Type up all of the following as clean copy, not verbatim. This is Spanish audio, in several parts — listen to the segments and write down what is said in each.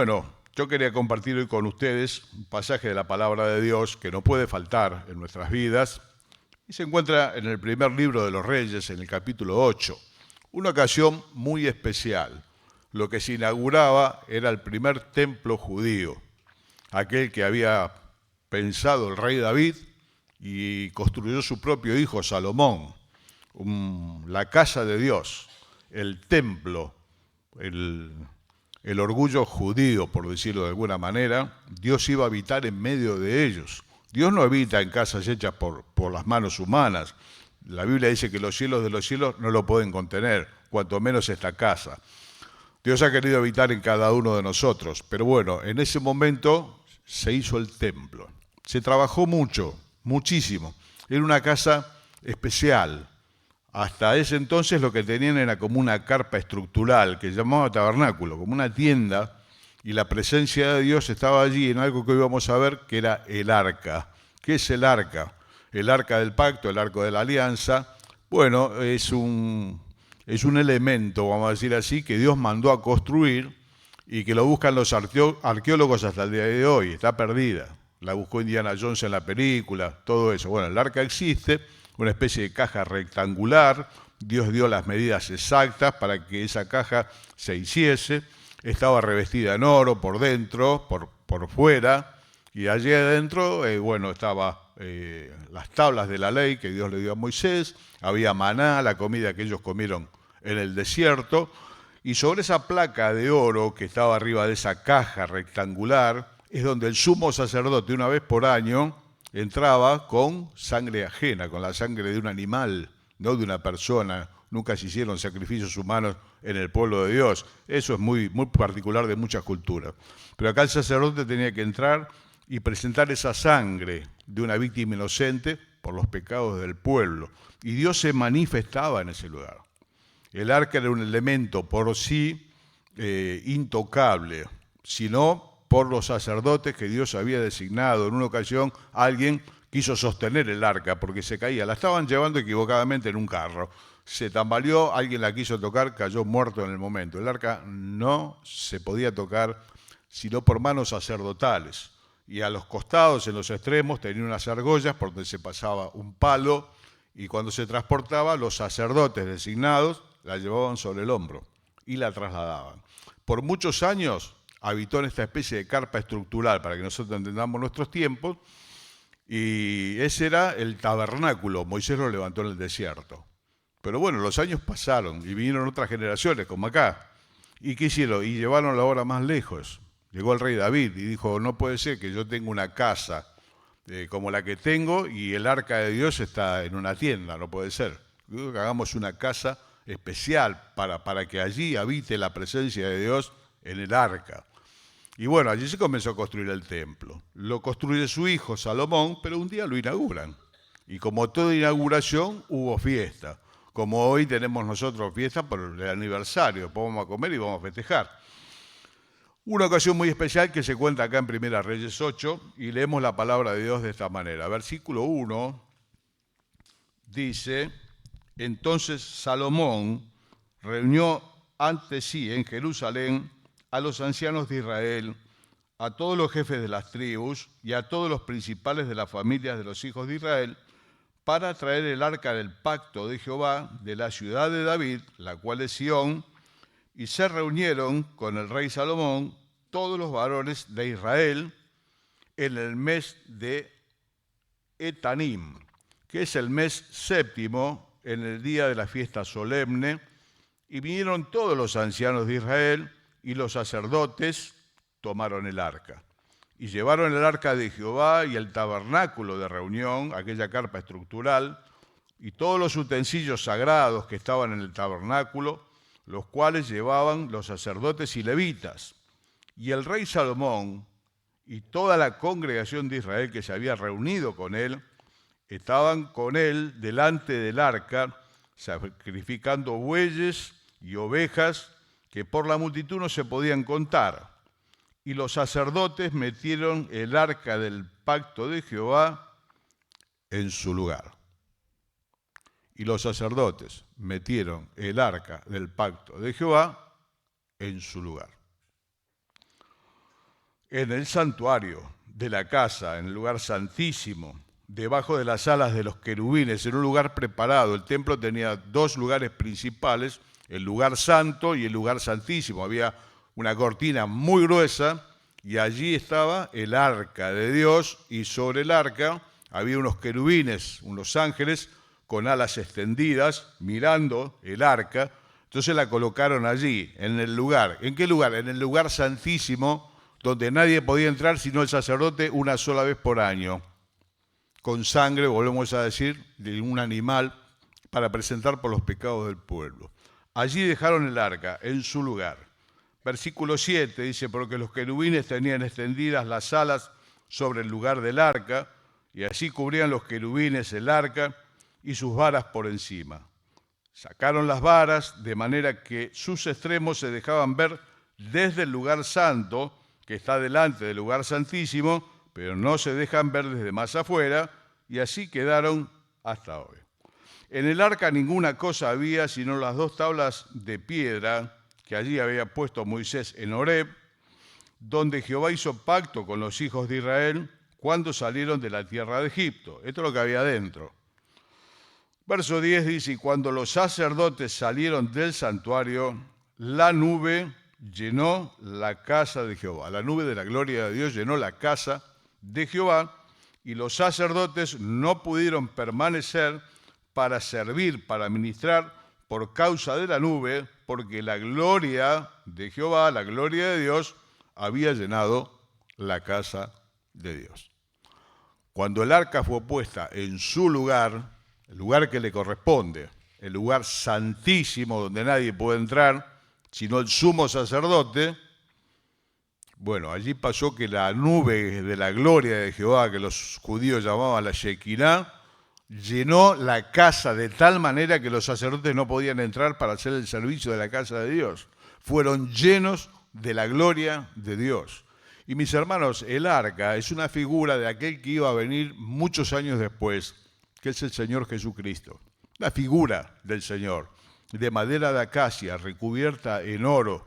Bueno, yo quería compartir hoy con ustedes un pasaje de la palabra de Dios que no puede faltar en nuestras vidas y se encuentra en el primer libro de los Reyes, en el capítulo 8. Una ocasión muy especial. Lo que se inauguraba era el primer templo judío, aquel que había pensado el rey David y construyó su propio hijo Salomón, la casa de Dios, el templo, el, el orgullo judío, por decirlo de alguna manera. Dios iba a habitar en medio de ellos. Dios no habita en casas hechas por las manos humanas. La Biblia dice que los cielos de los cielos no lo pueden contener, cuanto menos esta casa. Dios ha querido habitar en cada uno de nosotros, pero bueno, en ese momento se hizo el templo. Se trabajó mucho, muchísimo. Era una casa especial. Hasta ese entonces lo que tenían era como una carpa estructural que se llamaba tabernáculo, como una tienda, y la presencia de Dios estaba allí en algo que hoy vamos a ver, que era el arca. ¿Qué es el arca? El arca del pacto, el arca de la alianza. Bueno, es un elemento, vamos a decir así, que Dios mandó a construir y que lo buscan los arqueólogos hasta el día de hoy. Está perdida. La buscó Indiana Jones en la película, todo eso. Bueno, el arca existe, una especie de caja rectangular. Dios dio las medidas exactas para que esa caja se hiciese. Estaba revestida en oro por dentro, por fuera, y allí adentro, bueno, estaba las tablas de la ley que Dios le dio a Moisés, había maná, la comida que ellos comieron en el desierto, y sobre esa placa de oro que estaba arriba de esa caja rectangular es donde el sumo sacerdote una vez por año entraba con sangre ajena, con la sangre de un animal, no de una persona. Nunca se hicieron sacrificios humanos en el pueblo de Dios. Eso es muy particular de muchas culturas. Pero acá el sacerdote tenía que entrar y presentar esa sangre de una víctima inocente por los pecados del pueblo. Y Dios se manifestaba en ese lugar. El arca era un elemento por sí intocable, sino por los sacerdotes que Dios había designado. En una ocasión alguien quiso sostener el arca porque se caía. La estaban llevando equivocadamente en un carro. Se tambaleó, alguien la quiso tocar, cayó muerto en el momento. El arca no se podía tocar sino por manos sacerdotales. Y a los costados, en los extremos, tenía unas argollas por donde se pasaba un palo, y cuando se transportaba, los sacerdotes designados la llevaban sobre el hombro y la trasladaban. Por muchos años habitó en esta especie de carpa estructural, para que nosotros entendamos nuestros tiempos, y ese era el tabernáculo. Moisés lo levantó en el desierto. Pero bueno, los años pasaron y vinieron otras generaciones, como acá. ¿Y qué hicieron? Y llevaron la obra más lejos. Llegó el rey David y dijo, no puede ser que yo tenga una casa como la que tengo y el arca de Dios está en una tienda, no puede ser. Digo que hagamos una casa especial para que allí habite la presencia de Dios en el arca. Y bueno, allí se comenzó a construir el templo. Lo construye su hijo Salomón, pero un día lo inauguran. Y como toda inauguración, hubo fiesta. Como hoy tenemos nosotros fiesta por el aniversario, después vamos a comer y vamos a festejar. Una ocasión muy especial que se cuenta acá en Primera Reyes 8 y leemos la palabra de Dios de esta manera. Versículo 1 dice, entonces Salomón reunió ante sí en Jerusalén a los ancianos de Israel, a todos los jefes de las tribus y a todos los principales de las familias de los hijos de Israel, para traer el arca del pacto de Jehová de la ciudad de David, la cual es Sión, y se reunieron con el rey Salomón todos los varones de Israel en el mes de Etanim, que es el mes séptimo, en el día de la fiesta solemne, y vinieron todos los ancianos de Israel y los sacerdotes tomaron el arca. Y llevaron el arca de Jehová y el tabernáculo de reunión, aquella carpa estructural, y todos los utensilios sagrados que estaban en el tabernáculo, los cuales llevaban los sacerdotes y levitas. Y el rey Salomón y toda la congregación de Israel que se había reunido con él, estaban con él delante del arca, sacrificando bueyes y ovejas que por la multitud no se podían contar. Y los sacerdotes metieron el arca del pacto de Jehová en su lugar. Y los sacerdotes metieron el arca del pacto de Jehová en su lugar. En el santuario de la casa, en el lugar santísimo, debajo de las alas de los querubines, en un lugar preparado. El templo tenía dos lugares principales, el lugar santo y el lugar santísimo. Había una cortina muy gruesa y allí estaba el arca de Dios, y sobre el arca había unos querubines, unos ángeles con alas extendidas, mirando el arca. Entonces la colocaron allí, en el lugar. ¿En qué lugar? En el lugar santísimo, donde nadie podía entrar sino el sacerdote una sola vez por año, con sangre, volvemos a decir, de un animal, para presentar por los pecados del pueblo. Allí dejaron el arca, en su lugar. Versículo 7 dice, porque los querubines tenían extendidas las alas sobre el lugar del arca, y así cubrían los querubines el arca y sus varas por encima. Sacaron las varas de manera que sus extremos se dejaban ver desde el lugar santo, que está delante del lugar santísimo, pero no se dejan ver desde más afuera, y así quedaron hasta hoy. En el arca ninguna cosa había sino las dos tablas de piedra que allí había puesto Moisés en Horeb, donde Jehová hizo pacto con los hijos de Israel cuando salieron de la tierra de Egipto. Esto es lo que había dentro. Verso 10 dice, y cuando los sacerdotes salieron del santuario, la nube llenó la casa de Jehová. La nube de la gloria de Dios llenó la casa de Jehová, y los sacerdotes no pudieron permanecer para servir, para ministrar, por causa de la nube, porque la gloria de Jehová, la gloria de Dios, había llenado la casa de Dios. Cuando el arca fue puesta en su lugar, el lugar que le corresponde, el lugar santísimo donde nadie puede entrar, sino el sumo sacerdote, bueno, allí pasó que la nube de la gloria de Jehová, que los judíos llamaban la Shekinah, llenó la casa de tal manera que los sacerdotes no podían entrar para hacer el servicio de la casa de Dios. Fueron llenos de la gloria de Dios. Y mis hermanos, el arca es una figura de aquel que iba a venir muchos años después, que es el Señor Jesucristo. La figura del Señor, de madera de acacia, recubierta en oro,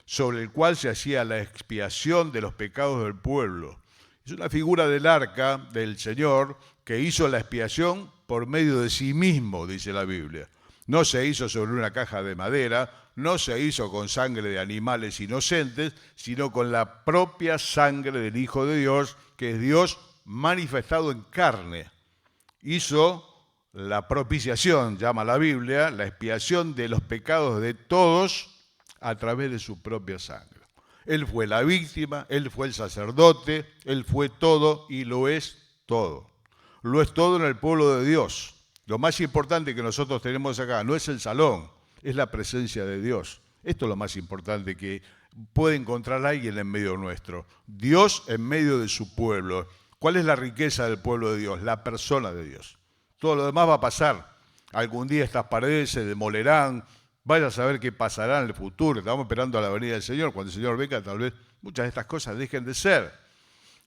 sobre el cual se hacía la expiación de los pecados del pueblo. Es una figura del arca del Señor que hizo la expiación por medio de sí mismo, dice la Biblia. No se hizo sobre una caja de madera, no se hizo con sangre de animales inocentes, sino con la propia sangre del Hijo de Dios, que es Dios manifestado en carne. Hizo la propiciación, llama la Biblia, la expiación de los pecados de todos a través de su propia sangre. Él fue la víctima, Él fue el sacerdote, Él fue todo y lo es todo. Lo es todo en el pueblo de Dios. Lo más importante que nosotros tenemos acá no es el salón, es la presencia de Dios. Esto es lo más importante que puede encontrar alguien en medio nuestro. Dios en medio de su pueblo. ¿Cuál es la riqueza del pueblo de Dios? La persona de Dios. Todo lo demás va a pasar. Algún día estas paredes se demolerán. Vaya a saber qué pasará en el futuro. Estamos esperando a la venida del Señor. Cuando el Señor venga, tal vez muchas de estas cosas dejen de ser.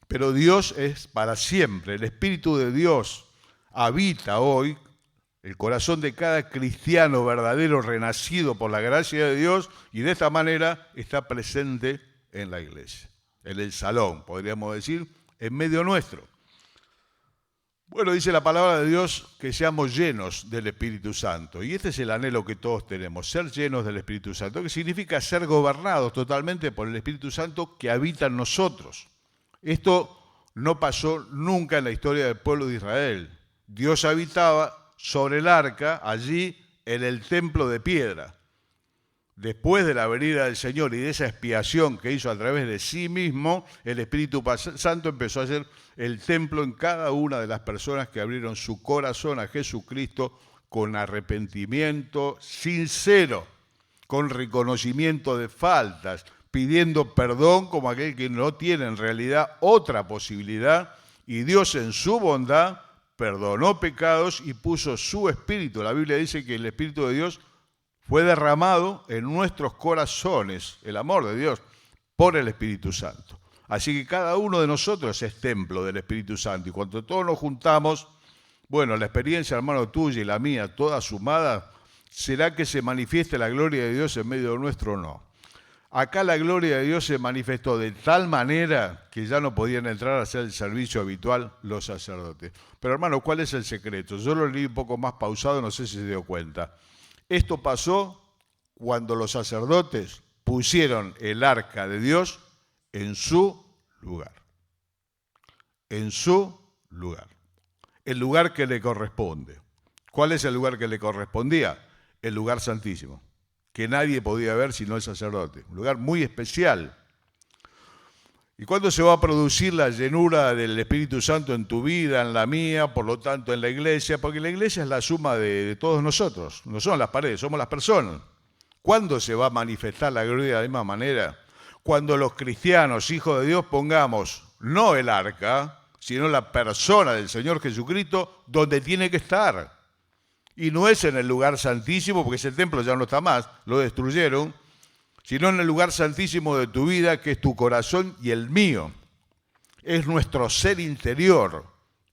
Pero Dios es para siempre. El Espíritu de Dios habita hoy el corazón de cada cristiano verdadero, renacido por la gracia de Dios, y de esta manera está presente en la iglesia, en el salón, podríamos decir, en medio nuestro. Bueno, dice la palabra de Dios que seamos llenos del Espíritu Santo. Y este es el anhelo que todos tenemos, ser llenos del Espíritu Santo, que significa ser gobernados totalmente por el Espíritu Santo que habita en nosotros. Esto no pasó nunca en la historia del pueblo de Israel. Dios habitaba sobre el arca, allí en el templo de piedra. Después de la venida del Señor y de esa expiación que hizo a través de sí mismo, el Espíritu Santo empezó a hacer el templo en cada una de las personas que abrieron su corazón a Jesucristo con arrepentimiento sincero, con reconocimiento de faltas, pidiendo perdón como aquel que no tiene en realidad otra posibilidad, y Dios en su bondad perdonó pecados y puso su Espíritu. La Biblia dice que el Espíritu de Dios fue derramado en nuestros corazones, el amor de Dios, por el Espíritu Santo. Así que cada uno de nosotros es templo del Espíritu Santo. Y cuando todos nos juntamos, bueno, la experiencia, hermano, tuya y la mía, toda sumada, será que se manifieste la gloria de Dios en medio de nuestro o no. Acá la gloria de Dios se manifestó de tal manera que ya no podían entrar a hacer el servicio habitual los sacerdotes. Pero hermano, ¿cuál es el secreto? Yo lo leí un poco más pausado, no sé si se dio cuenta. Esto pasó cuando los sacerdotes pusieron el arca de Dios en su lugar. En su lugar. El lugar que le corresponde. ¿Cuál es el lugar que le correspondía? El lugar santísimo, que nadie podía ver sino el sacerdote. Un lugar muy especial. ¿Y cuándo se va a producir la llenura del Espíritu Santo en tu vida, en la mía, por lo tanto en la iglesia? Porque la iglesia es la suma de todos nosotros. No son las paredes, somos las personas. ¿Cuándo se va a manifestar la gloria de la misma manera? Cuando los cristianos, hijos de Dios, pongamos no el arca, sino la persona del Señor Jesucristo donde tiene que estar. Y no es en el lugar santísimo, porque ese templo ya no está más, lo destruyeron, sino en el lugar santísimo de tu vida, que es tu corazón y el mío. Es nuestro ser interior.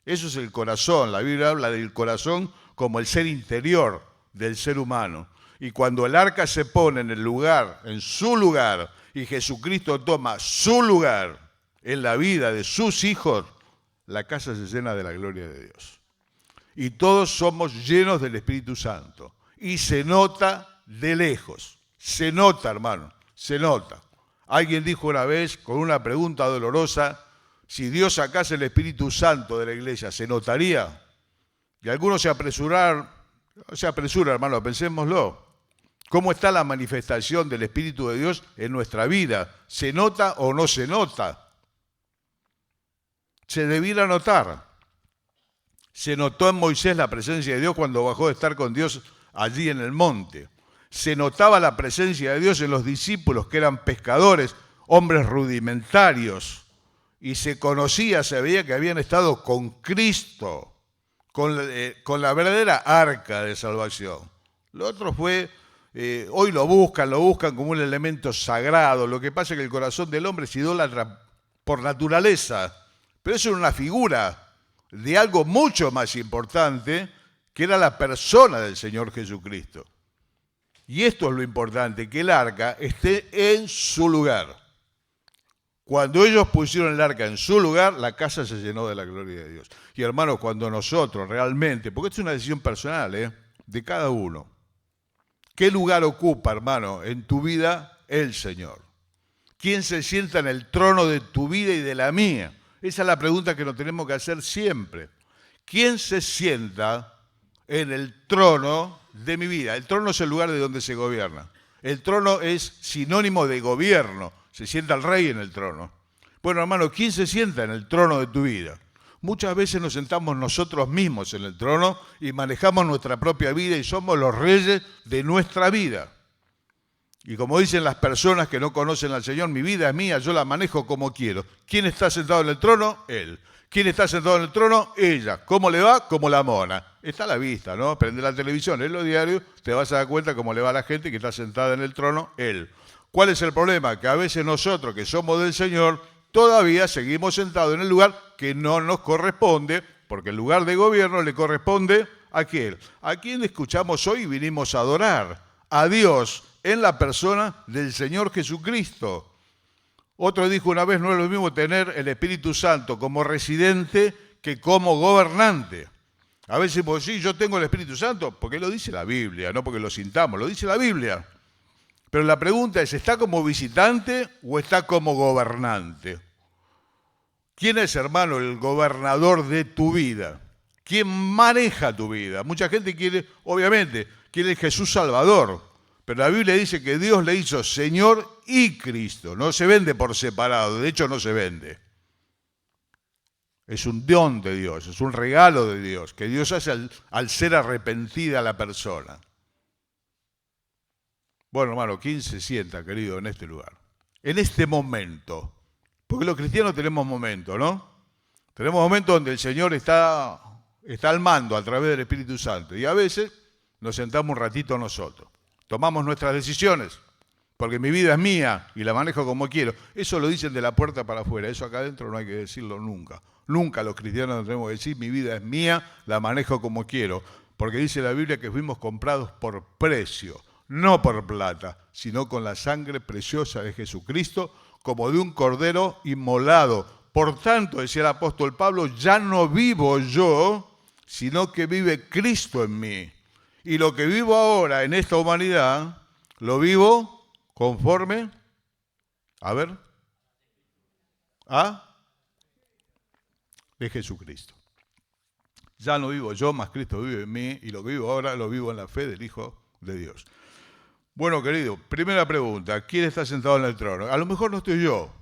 Eso es el corazón. La Biblia habla del corazón como el ser interior del ser humano. Y cuando el arca se pone en el lugar, en su lugar, y Jesucristo toma su lugar en la vida de sus hijos, la casa se llena de la gloria de Dios. Y todos somos llenos del Espíritu Santo. Y se nota de lejos. Se nota, hermano, se nota. Alguien dijo una vez, con una pregunta dolorosa, si Dios sacase el Espíritu Santo de la iglesia, ¿se notaría? Y algunos se apresuran, hermano, pensémoslo. ¿Cómo está la manifestación del Espíritu de Dios en nuestra vida? ¿Se nota o no se nota? Se debiera notar. Se notó en Moisés la presencia de Dios cuando bajó de estar con Dios allí en el monte. Se notaba la presencia de Dios en los discípulos, que eran pescadores, hombres rudimentarios. Y se conocía, se veía que habían estado con Cristo, con la verdadera arca de salvación. Lo otro fue... hoy lo buscan como un elemento sagrado. Lo que pasa es que el corazón del hombre es idólatra por naturaleza, pero eso es una figura de algo mucho más importante, que era la persona del Señor Jesucristo. Y esto es lo importante, que el arca esté en su lugar. Cuando ellos pusieron el arca en su lugar, la casa se llenó de la gloria de Dios. Y hermanos, cuando nosotros realmente, porque esto es una decisión personal, de cada uno, ¿qué lugar ocupa, hermano, en tu vida el Señor? ¿Quién se sienta en el trono de tu vida y de la mía? Esa es la pregunta que nos tenemos que hacer siempre. ¿Quién se sienta en el trono de mi vida? El trono es el lugar de donde se gobierna. El trono es sinónimo de gobierno. Se sienta el rey en el trono. Bueno, hermano, ¿quién se sienta en el trono de tu vida? Muchas veces nos sentamos nosotros mismos en el trono y manejamos nuestra propia vida y somos los reyes de nuestra vida. Y como dicen las personas que no conocen al Señor, mi vida es mía, yo la manejo como quiero. ¿Quién está sentado en el trono? Él. ¿Quién está sentado en el trono? Ella. ¿Cómo le va? Como la mona. Está a la vista, ¿no? Prende la televisión, en los diarios, te vas a dar cuenta cómo le va a la gente que está sentada en el trono, él. ¿Cuál es el problema? Que a veces nosotros, que somos del Señor, todavía seguimos sentados en el lugar que no nos corresponde, porque el lugar de gobierno le corresponde a aquel. ¿A quién escuchamos hoy? Vinimos a adorar a Dios en la persona del Señor Jesucristo. Otro dijo una vez, no es lo mismo tener el Espíritu Santo como residente que como gobernante. A veces decimos, sí, yo tengo el Espíritu Santo, porque lo dice la Biblia, no porque lo sintamos, lo dice la Biblia. Pero la pregunta es, ¿está como visitante o está como gobernante? ¿Quién es, hermano, el gobernador de tu vida? ¿Quién maneja tu vida? Mucha gente quiere, obviamente, quiere Jesús Salvador. Pero la Biblia dice que Dios le hizo Señor y Cristo. No se vende por separado, de hecho no se vende. Es un don de Dios, es un regalo de Dios, que Dios hace al ser arrepentida la persona. Bueno, hermano, ¿quién se sienta, querido, en este lugar? En este momento. Porque los cristianos tenemos momentos, ¿no? Tenemos momentos donde el Señor está al mando a través del Espíritu Santo. Y a veces nos sentamos un ratito nosotros. Tomamos nuestras decisiones, porque mi vida es mía y la manejo como quiero. Eso lo dicen de la puerta para afuera, eso acá adentro no hay que decirlo nunca. Nunca los cristianos no tenemos que decir, mi vida es mía, la manejo como quiero. Porque dice la Biblia que fuimos comprados por precio. no por plata, sino con la sangre preciosa de Jesucristo, como de un cordero inmolado. Por tanto, decía el apóstol Pablo, ya no vivo yo, sino que vive Cristo en mí. Y lo que vivo ahora en esta humanidad, lo vivo conforme, de Jesucristo. Ya no vivo yo, más Cristo vive en mí, y lo que vivo ahora lo vivo en la fe del Hijo de Dios. Bueno, querido, primera pregunta, ¿quién está sentado en el trono? A lo mejor no estoy yo,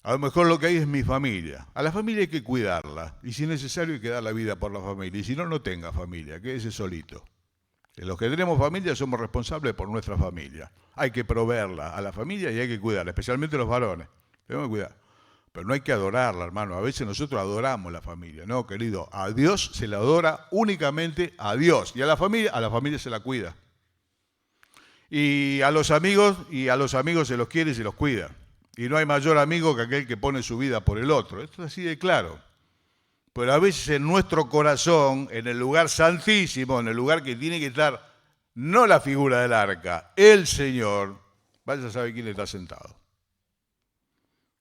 a lo mejor lo que hay es mi familia. A la familia hay que cuidarla, y si es necesario hay que dar la vida por la familia, y si no, no tenga familia, quédese solito. Los que tenemos familia somos responsables por nuestra familia. Hay que proveerla a la familia y hay que cuidarla, especialmente los varones. Tenemos que cuidar. Pero no hay que adorarla, hermano. A veces nosotros adoramos la familia. No, querido, a Dios se le adora únicamente a Dios. Y a la familia se la cuida. Y a los amigos se los quiere y se los cuida. Y no hay mayor amigo que aquel que pone su vida por el otro. Esto es así de claro. Pero a veces en nuestro corazón, en el lugar santísimo, en el lugar que tiene que estar, no la figura del arca, el Señor, vaya a saber quién está sentado.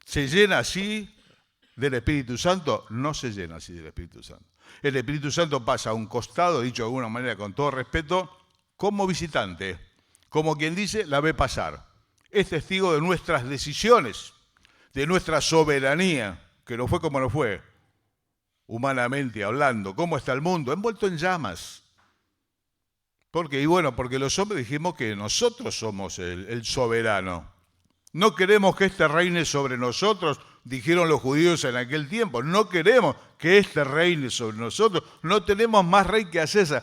¿Se llena así del Espíritu Santo? No se llena así del Espíritu Santo. El Espíritu Santo pasa a un costado, dicho de alguna manera con todo respeto, como visitante, como quien dice, la ve pasar. Es testigo de nuestras decisiones, de nuestra soberanía, que no fue como no fue, humanamente hablando. ¿Cómo está el mundo? Envuelto en llamas. ¿Por qué? Y bueno, porque los hombres dijimos que nosotros somos el soberano. No queremos que este reine sobre nosotros, dijeron los judíos en aquel tiempo. No queremos que este reine sobre nosotros. No tenemos más rey que César.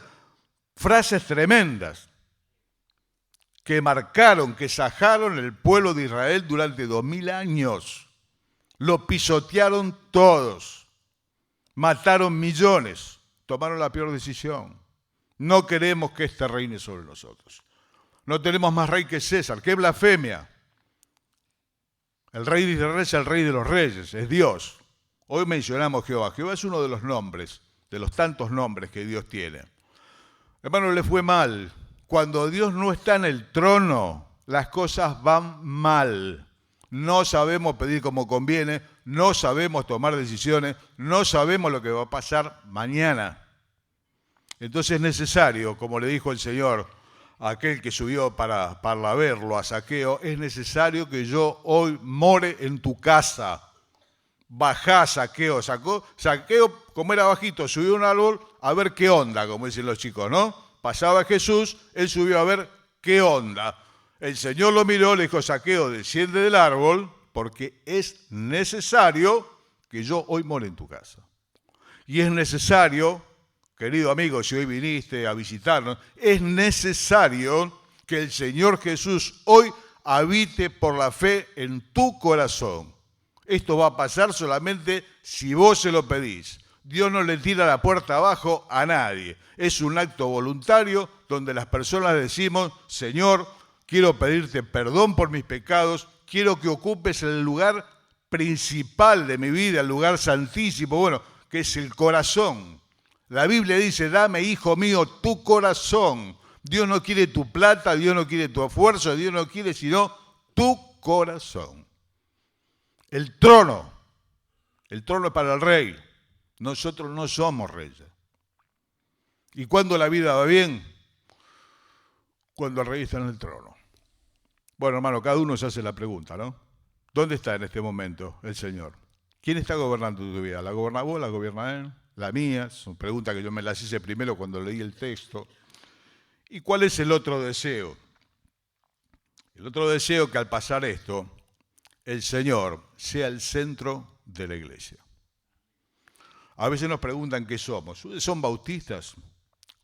Frases tremendas que marcaron, que sajaron el pueblo de Israel durante 2000 años. Lo pisotearon todos. Mataron millones. Tomaron la peor decisión. No queremos que este reine sobre nosotros. No tenemos más rey que César. ¡Qué blasfemia! El rey de Israel es el rey de los reyes, es Dios. Hoy mencionamos Jehová. Jehová es uno de los nombres, de los tantos nombres que Dios tiene. Hermano, le fue mal. Cuando Dios no está en el trono, las cosas van mal. No sabemos pedir como conviene, no sabemos tomar decisiones, no sabemos lo que va a pasar mañana. Entonces es necesario, como le dijo el Señor a aquel que subió para verlo a Zaqueo, es necesario que yo hoy more en tu casa. Bajá, Zaqueo. Zaqueo, como era bajito, subió a un árbol a ver qué onda, como dicen los chicos, ¿no? Pasaba Jesús, él subió a ver qué onda. El Señor lo miró, le dijo, Zaqueo, desciende del árbol, porque es necesario que yo hoy more en tu casa. Y es necesario, querido amigo, si hoy viniste a visitarnos, es necesario que el Señor Jesús hoy habite por la fe en tu corazón. Esto va a pasar solamente si vos se lo pedís. Dios no le tira la puerta abajo a nadie. Es un acto voluntario donde las personas decimos, Señor, quiero pedirte perdón por mis pecados, quiero que ocupes el lugar principal de mi vida, el lugar santísimo, bueno, que es el corazón. La Biblia dice, dame, hijo mío, tu corazón. Dios no quiere tu plata, Dios no quiere tu esfuerzo, Dios no quiere sino tu corazón. El trono es para el rey. Nosotros no somos reyes. ¿Y cuándo la vida va bien? Cuando el rey está en el trono. Bueno, hermano, cada uno se hace la pregunta, ¿no? ¿Dónde está en este momento el Señor? ¿Quién está gobernando tu vida? ¿La gobierna vos? ¿La gobierna Él? ¿La mía? Son preguntas que yo me las hice primero cuando leí el texto. ¿Y cuál es el otro deseo? El otro deseo que al pasar esto, el Señor sea el centro de la iglesia. A veces nos preguntan qué somos. ¿Son bautistas?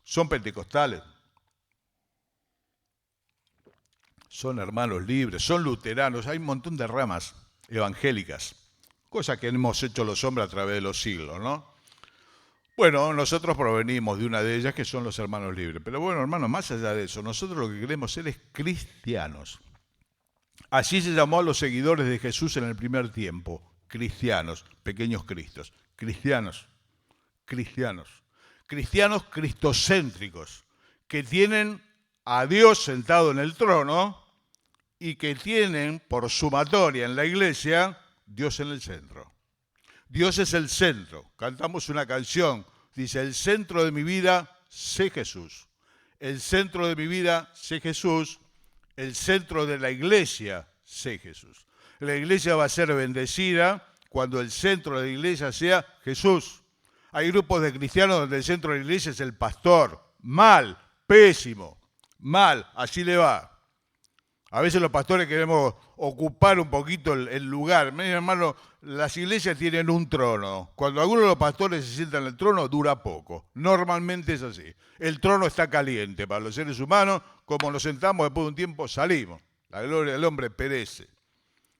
¿Son pentecostales? ¿Son hermanos libres? ¿Son luteranos? Hay un montón de ramas evangélicas, cosa que hemos hecho los hombres a través de los siglos, ¿no? Bueno, nosotros provenimos de una de ellas que son los hermanos libres. Pero bueno, hermanos, más allá de eso, nosotros lo que queremos ser es cristianos. Así se llamó a los seguidores de Jesús en el primer tiempo, cristianos, pequeños cristos, cristianos cristocéntricos, que tienen a Dios sentado en el trono y que tienen por sumatoria en la iglesia Dios en el centro. Dios es el centro. Cantamos una canción, dice, el centro de mi vida, sé Jesús. El centro de mi vida, sé Jesús. El centro de la iglesia, sé Jesús. La iglesia va a ser bendecida cuando el centro de la iglesia sea Jesús. Hay grupos de cristianos donde el centro de la iglesia es el pastor. Mal, pésimo, mal, así le va. A veces los pastores queremos ocupar un poquito el lugar. Miren, hermano, las iglesias tienen un trono. Cuando alguno de los pastores se sienta en el trono, dura poco. Normalmente es así. El trono está caliente para los seres humanos. Como nos sentamos, después de un tiempo salimos. La gloria del hombre perece.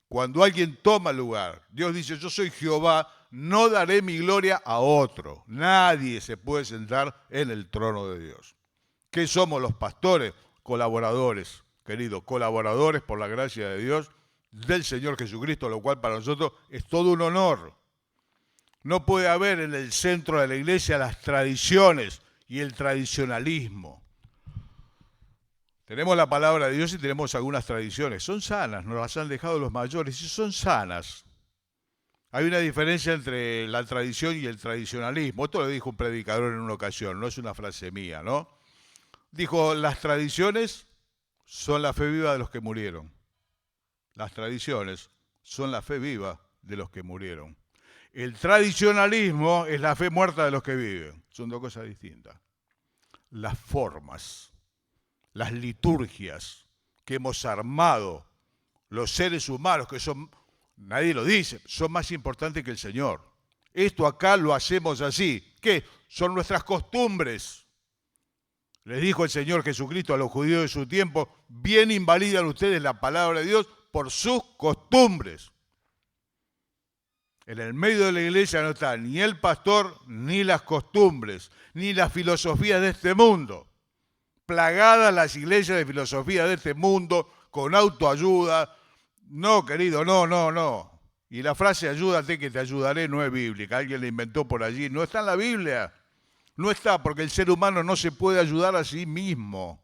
Cuando alguien toma el lugar, Dios dice, yo soy Jehová, no daré mi gloria a otro. Nadie se puede sentar en el trono de Dios. ¿Qué somos los pastores? Colaboradores. Queridos, colaboradores por la gracia de Dios, del Señor Jesucristo, lo cual para nosotros es todo un honor. No puede haber en el centro de la iglesia las tradiciones y el tradicionalismo. Tenemos la palabra de Dios y tenemos algunas tradiciones. Son sanas, nos las han dejado los mayores y son sanas. Hay una diferencia entre la tradición y el tradicionalismo. Esto lo dijo un predicador en una ocasión, no es una frase mía, ¿no? Dijo, las tradiciones son la fe viva de los que murieron. Las tradiciones son la fe viva de los que murieron. El tradicionalismo es la fe muerta de los que viven. Son dos cosas distintas. Las formas, las liturgias que hemos armado los seres humanos, que son, nadie lo dice, son más importantes que el Señor. Esto acá lo hacemos así. ¿Qué? Son nuestras costumbres. Les dijo el Señor Jesucristo a los judíos de su tiempo, bien invalidan ustedes la palabra de Dios por sus costumbres. En el medio de la iglesia no está ni el pastor, ni las costumbres, ni las filosofías de este mundo. Plagadas las iglesias de filosofía de este mundo, con autoayuda. No, querido, no. Y la frase ayúdate que te ayudaré no es bíblica, alguien la inventó por allí, no está en la Biblia. No está, porque el ser humano no se puede ayudar a sí mismo.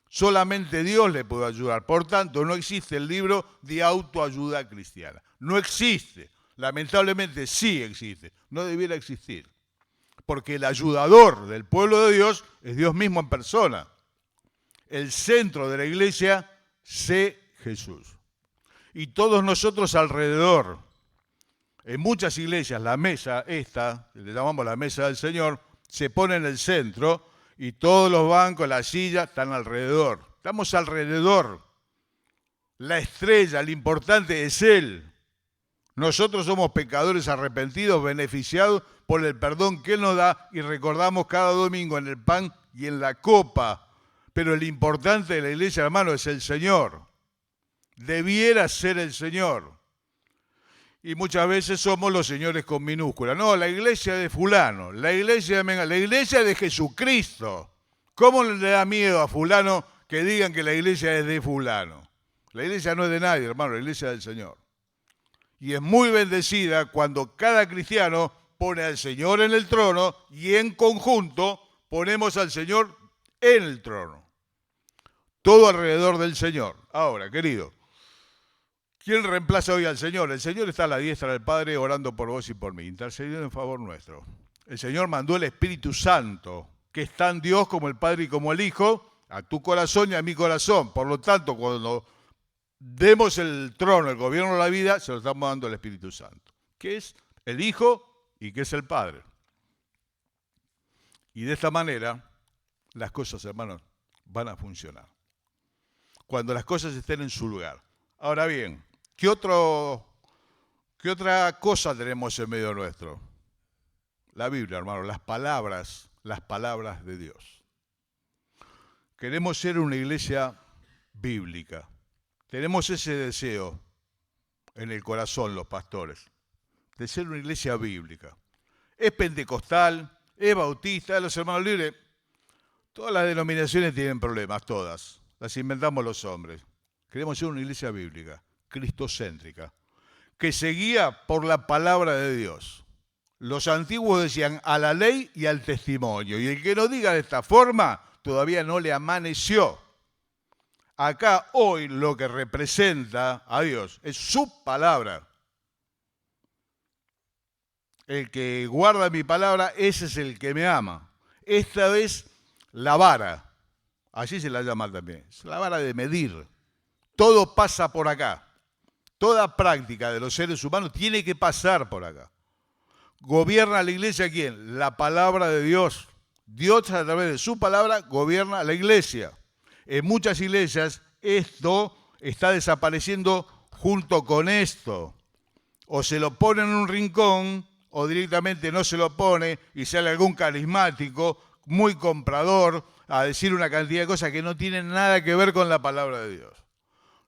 Solamente Dios le puede ayudar. Por tanto, no existe el libro de autoayuda cristiana. No existe. Lamentablemente sí existe. No debiera existir. Porque el ayudador del pueblo de Dios es Dios mismo en persona. El centro de la iglesia, sé Jesús. Y todos nosotros alrededor. En muchas iglesias, la mesa esta, que le llamamos la mesa del Señor, se pone en el centro y todos los bancos, las sillas están alrededor. Estamos alrededor. La estrella, lo importante es Él. Nosotros somos pecadores arrepentidos, beneficiados por el perdón que Él nos da y recordamos cada domingo en el pan y en la copa. Pero el importante de la iglesia, hermano, es el Señor. Debiera ser el Señor. Y muchas veces somos los señores con minúscula. No, la iglesia de fulano, la iglesia de Jesucristo. ¿Cómo le da miedo a fulano que digan que la iglesia es de fulano? La iglesia no es de nadie, hermano, la iglesia es del Señor. Y es muy bendecida cuando cada cristiano pone al Señor en el trono y en conjunto ponemos al Señor en el trono. Todo alrededor del Señor. Ahora, querido, ¿quién reemplaza hoy al Señor? El Señor está a la diestra del Padre orando por vos y por mí, intercediendo en favor nuestro. El Señor mandó el Espíritu Santo, que es tan Dios como el Padre y como el Hijo, a tu corazón y a mi corazón. Por lo tanto, cuando demos el trono, el gobierno de la vida, se lo estamos dando al Espíritu Santo, que es el Hijo y que es el Padre. Y de esta manera, las cosas, hermanos, van a funcionar. Cuando las cosas estén en su lugar. Ahora bien, ¿qué otra cosa tenemos en medio nuestro? La Biblia, hermano, las palabras de Dios. Queremos ser una iglesia bíblica. Tenemos ese deseo en el corazón, los pastores, de ser una iglesia bíblica. Es pentecostal, es bautista, es los hermanos libres. Todas las denominaciones tienen problemas, todas. Las inventamos los hombres. Queremos ser una iglesia bíblica, cristocéntrica, que se guía por la palabra de Dios. Los antiguos decían a la ley y al testimonio. Y el que no diga de esta forma todavía no le amaneció. Acá hoy lo que representa a Dios es su palabra. El que guarda mi palabra, ese es el que me ama. Esta vez la vara, así se la llama también, es la vara de medir. Todo pasa por acá. Toda práctica de los seres humanos tiene que pasar por acá. ¿Gobierna la iglesia quién? La palabra de Dios. Dios a través de su palabra gobierna la iglesia. En muchas iglesias esto está desapareciendo junto con esto. O se lo pone en un rincón o directamente no se lo pone y sale algún carismático muy comprador a decir una cantidad de cosas que no tienen nada que ver con la palabra de Dios.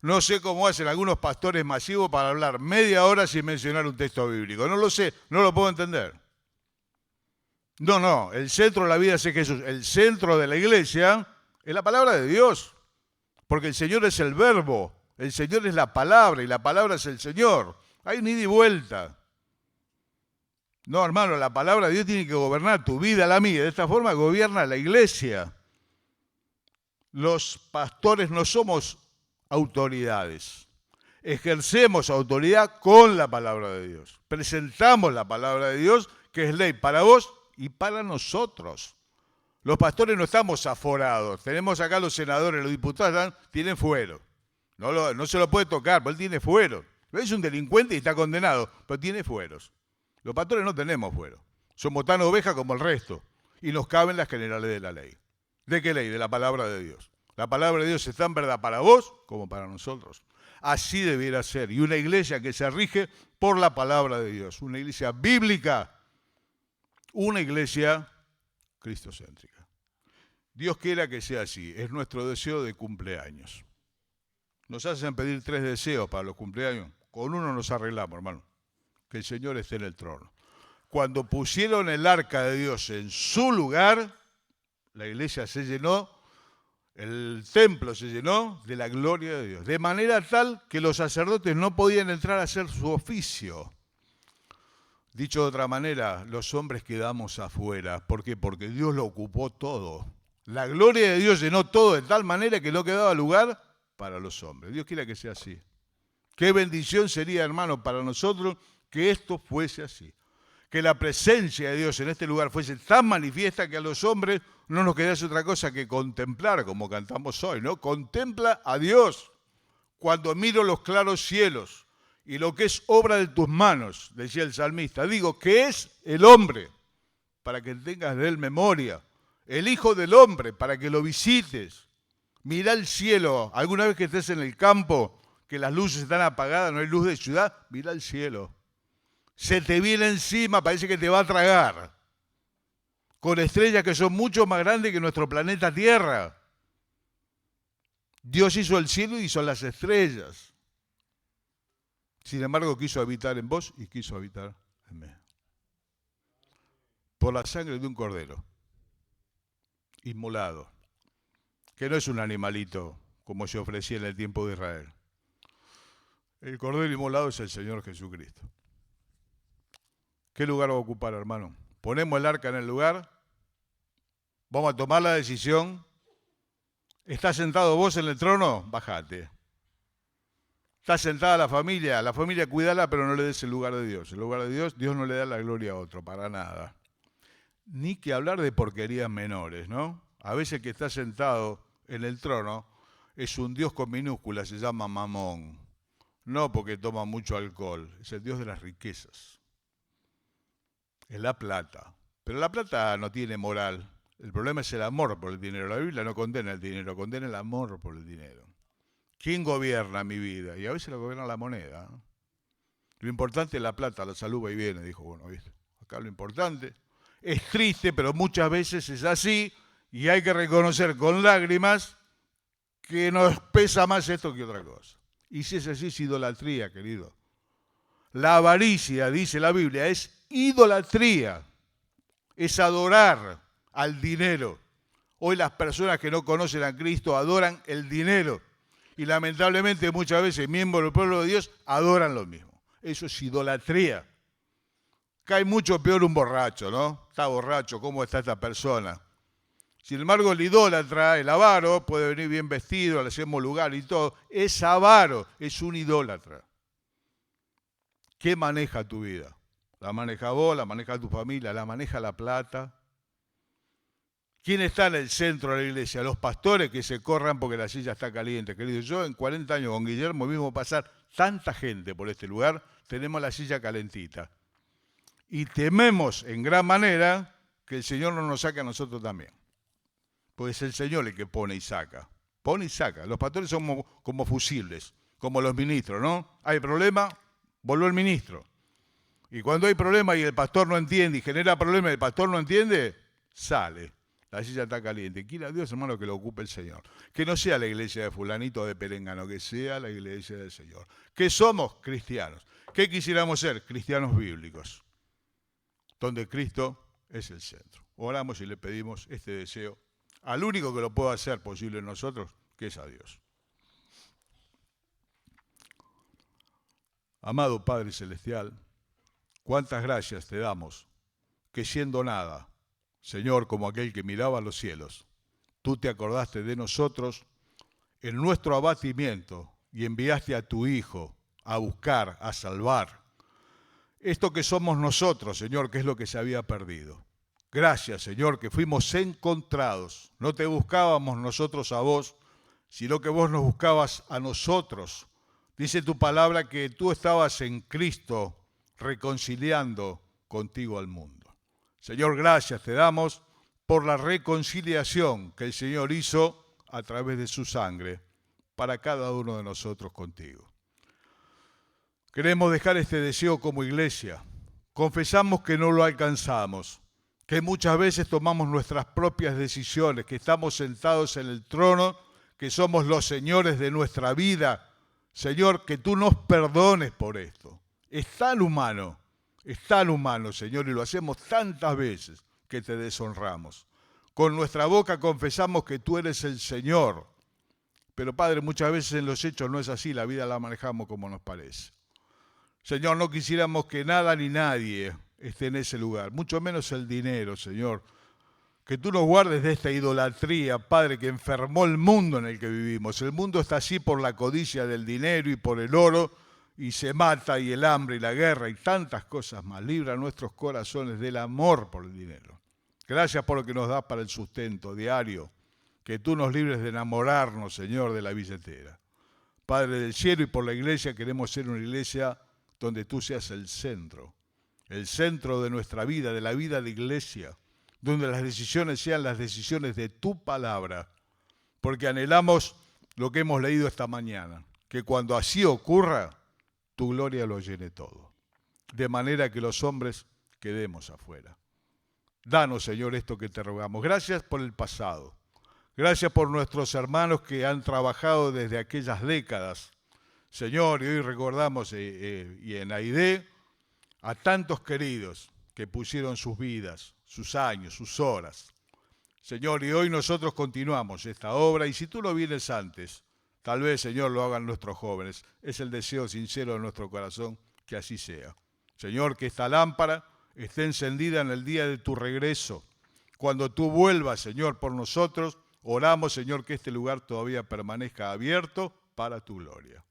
No sé cómo hacen algunos pastores masivos para hablar media hora sin mencionar un texto bíblico. No lo sé, no lo puedo entender. No, el centro de la vida es Jesús. El centro de la iglesia es la palabra de Dios. Porque el Señor es el verbo, el Señor es la palabra y la palabra es el Señor. Hay ni ida y vuelta. No, hermano, la palabra de Dios tiene que gobernar tu vida, la mía. De esta forma gobierna la iglesia. Los pastores no somos autoridades. Ejercemos autoridad con la palabra de Dios. Presentamos la palabra de Dios, que es ley para vos y para nosotros. Los pastores no estamos aforados. Tenemos acá los senadores, los diputados, tienen fuero. No se lo puede tocar, pero él tiene fuero. Es un delincuente y está condenado, pero tiene fueros. Los pastores no tenemos fuero. Somos tan ovejas como el resto. Y nos caben las generales de la ley. ¿De qué ley? De la palabra de Dios. La palabra de Dios es tan verdad para vos como para nosotros. Así debiera ser. Y una iglesia que se rige por la palabra de Dios. Una iglesia bíblica. Una iglesia cristocéntrica. Dios quiera que sea así. Es nuestro deseo de cumpleaños. Nos hacen pedir 3 deseos para los cumpleaños. Con uno nos arreglamos, hermano. Que el Señor esté en el trono. Cuando pusieron el arca de Dios en su lugar, la iglesia se llenó, el templo se llenó de la gloria de Dios. De manera tal que los sacerdotes no podían entrar a hacer su oficio. Dicho de otra manera, los hombres quedamos afuera. ¿Por qué? Porque Dios lo ocupó todo. La gloria de Dios llenó todo de tal manera que no quedaba lugar para los hombres. Dios quiera que sea así. Qué bendición sería, hermano, para nosotros que esto fuese así. Que la presencia de Dios en este lugar fuese tan manifiesta que a los hombres no nos quedase otra cosa que contemplar, como cantamos hoy, ¿no? Contempla a Dios cuando miro los claros cielos y lo que es obra de tus manos, decía el salmista. Digo, ¿qué es el hombre? Para que tengas de él memoria. El Hijo del Hombre, para que lo visites. Mira el cielo. Alguna vez que estés en el campo, que las luces están apagadas, no hay luz de ciudad, mira el cielo. Se te viene encima, parece que te va a tragar. Con estrellas que son mucho más grandes que nuestro planeta Tierra. Dios hizo el cielo y hizo las estrellas. Sin embargo, quiso habitar en vos y quiso habitar en mí. Por la sangre de un cordero, inmolado, que no es un animalito como se ofrecía en el tiempo de Israel. El cordero inmolado es el Señor Jesucristo. ¿Qué lugar va a ocupar, hermano? Ponemos el arca en el lugar, vamos a tomar la decisión. ¿Estás sentado vos en el trono? Bájate. Está sentada la familia cuídala, pero no le des el lugar de Dios. El lugar de Dios, Dios no le da la gloria a otro, para nada. Ni que hablar de porquerías menores, ¿no? A veces el que está sentado en el trono es un Dios con minúsculas, se llama Mamón. No porque toma mucho alcohol, es el Dios de las riquezas. Es la plata. Pero la plata no tiene moral. El problema es el amor por el dinero. La Biblia no condena el dinero, condena el amor por el dinero. ¿Quién gobierna mi vida? Y a veces la gobierna la moneda. Lo importante es la plata, la salud va y viene, dijo uno, ¿viste? Acá lo importante es triste, pero muchas veces es así y hay que reconocer con lágrimas que nos pesa más esto que otra cosa. Y si es así, es idolatría, querido. La avaricia, dice la Biblia, es idolatría. Es adorar al dinero. Hoy las personas que no conocen a Cristo adoran el dinero. Y lamentablemente muchas veces miembros del pueblo de Dios adoran lo mismo. Eso es idolatría. Cae mucho peor un borracho, ¿no? Está borracho, ¿cómo está esta persona? Sin embargo, el idólatra, el avaro, puede venir bien vestido, le hacemos lugar y todo. Es avaro, es un idólatra. ¿Qué maneja tu vida? ¿La maneja vos? ¿La maneja tu familia? ¿La maneja la plata? ¿Quién está en el centro de la iglesia? Los pastores que se corran porque la silla está caliente, querido. Yo en 40 años con Guillermo vimos pasar tanta gente por este lugar, tenemos la silla calentita. Y tememos en gran manera que el Señor no nos saque a nosotros también. Pues es el Señor el que pone y saca. Pone y saca. Los pastores somos como fusibles, como los ministros, ¿no? Hay problema, volvió el ministro. Y cuando hay problema y el pastor no entiende y genera problema y el pastor no entiende, sale. La silla está caliente. Quiera Dios, hermano, que lo ocupe el Señor. Que no sea la iglesia de fulanito o de perengano, que sea la iglesia del Señor. ¿Qué somos? Cristianos. ¿Qué quisiéramos ser? Cristianos bíblicos, donde Cristo es el centro. Oramos y le pedimos este deseo al único que lo pueda hacer posible en nosotros, que es a Dios. Amado Padre Celestial, cuántas gracias te damos, que siendo nada, Señor, como aquel que miraba a los cielos, tú te acordaste de nosotros en nuestro abatimiento y enviaste a tu Hijo a buscar, a salvar esto que somos nosotros, Señor, que es lo que se había perdido. Gracias, Señor, que fuimos encontrados. No te buscábamos nosotros a vos, sino que vos nos buscabas a nosotros. Dice tu palabra que tú estabas en Cristo reconciliando contigo al mundo. Señor, gracias te damos por la reconciliación que el Señor hizo a través de su sangre para cada uno de nosotros contigo. Queremos dejar este deseo como iglesia. Confesamos que no lo alcanzamos, que muchas veces tomamos nuestras propias decisiones, que estamos sentados en el trono, que somos los señores de nuestra vida. Señor, que tú nos perdones por esto. Es tan humano, Señor, y lo hacemos tantas veces que te deshonramos. Con nuestra boca confesamos que tú eres el Señor, pero Padre, muchas veces en los hechos no es así, la vida la manejamos como nos parece. Señor, no quisiéramos que nada ni nadie esté en ese lugar, mucho menos el dinero, Señor. Que tú nos guardes de esta idolatría, Padre, que enfermó el mundo en el que vivimos. El mundo está así por la codicia del dinero y por el oro, y se mata, y el hambre, y la guerra, y tantas cosas más. Libra nuestros corazones del amor por el dinero. Gracias por lo que nos das para el sustento diario. Que tú nos libres de enamorarnos, Señor, de la billetera. Padre del cielo, y por la iglesia queremos ser una iglesia donde tú seas el centro de nuestra vida, de la vida de iglesia, donde las decisiones sean las decisiones de tu palabra, porque anhelamos lo que hemos leído esta mañana, que cuando así ocurra, tu gloria lo llene todo, de manera que los hombres quedemos afuera. Danos, Señor, esto que te rogamos. Gracias por el pasado. Gracias por nuestros hermanos que han trabajado desde aquellas décadas. Señor, y hoy recordamos y en Aide a tantos queridos que pusieron sus vidas, sus años, sus horas. Señor, y hoy nosotros continuamos esta obra, y si tú lo vienes antes, tal vez, Señor, lo hagan nuestros jóvenes. Es el deseo sincero de nuestro corazón que así sea. Señor, que esta lámpara esté encendida en el día de tu regreso. Cuando tú vuelvas, Señor, por nosotros, oramos, Señor, que este lugar todavía permanezca abierto para tu gloria.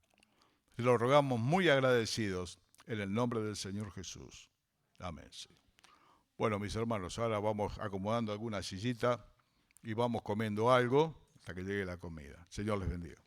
Te lo rogamos muy agradecidos en el nombre del Señor Jesús. Amén. Sí. Bueno, mis hermanos, ahora vamos acomodando alguna sillita y vamos comiendo algo hasta que llegue la comida. Señor les bendiga.